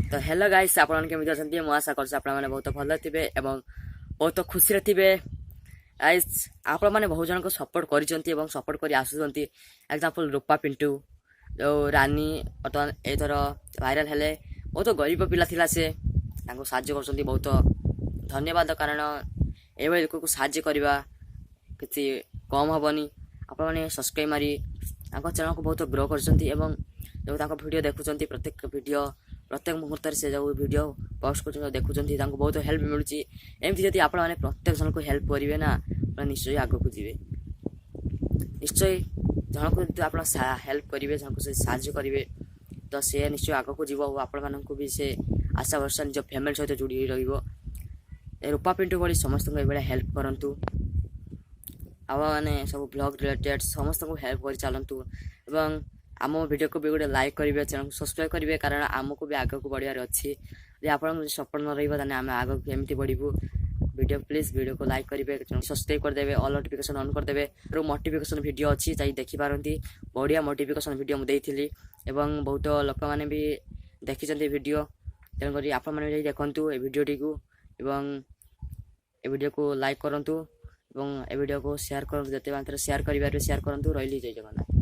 तो hello guys आपण केମିତି ଅଛନ୍ତି ମୁଁ आशा କରୁଛି ଆପଣମାନେ ବହୁତ ଭଲ ଥିବେ ଏବଂ ବହୁତ ଖୁସିରେ ଥିବେ ଗାଇସ୍ ଆପଣମାନେ ବହୁତ ଜଣଙ୍କୁ ସପୋର୍ଟ କରିଛନ୍ତି ଏବଂ ସପୋର୍ଟ କରି ଆସୁଛନ୍ତି ଏକ୍ଜାମ୍ପଲ ରୂପା ପିଣ୍ଟୁ ଯେଉଁ ରାନୀ ବର୍ତ୍ତମାନ ଏଥର ଭାଇରାଲ ହେଲେ ବହୁତ ଗରିବ ପିଲା ଥିଲା ସେ ତାଙ୍କୁ ସାହାଯ୍ୟ କରୁଛନ୍ତି ବହୁତ ଧନ୍ୟବାଦ କାରଣ ଏଭଳି ଲୋକକୁ ସାହାଯ୍ୟ କରିବା କିଛି କମ୍ ହେବନି ଆପଣମାନେ ସବସ୍କ୍ରାଇବ୍ ମାରି ତାଙ୍କ ଚ୍ୟାନେଲକୁ ବହୁତ ଗ୍ରୋ କରିଛନ୍ତି ଏବଂ ଯେଉଁ ତାଙ୍କ ଭିଡ଼ିଓ ଦେଖୁଛନ୍ତି प्रत्येक मुहूर्त से जो वीडियो पोस्ट कर देखुं बहुत हेल्प मिलूँ एमती जब आप प्रत्येक जन को हेल्प करेंगे ना निश्चय आग को जी निश्चय जन को आप हेल्प करेंगे जन को साहय करेंगे तो सी निश्चय आग को जीव आपण को भी से आशा भरसा निज फैमिली सहित जोड़ी रूपा पिंटू भली समस्त ये हेल्प करूँ आपने सब ब्लॉग रिलेटेड समस्त को हेल्प कर चलतु एवं आम वीडियो को भी गोटे लाइक करेंगे चैनल को सब्सक्राइब करेंगे कारण आमको भी आग को बढ़ियार अच्छी आप सपोर्ट न रही आम आग को एमती बढ़ू वीडियो प्लीज वीडियो को लाइक करेंगे सब्सक्राइब करदे ऑल नोटिफिकेशन ऑन करदे मोटिवेशन वीडियो अच्छी जाई देखिपारती बढ़िया मोटिवेशन वीडियो मुझे बहुत लोक मैंने भी देखी वीडियो तेणुक आप देखु ए वीडियोटी को ए वीडियो को लाइक करूँ ए वीडियो को शेयर करूँ जिते शेयर कर शेयर करूँ रही जय जगन्नाथ।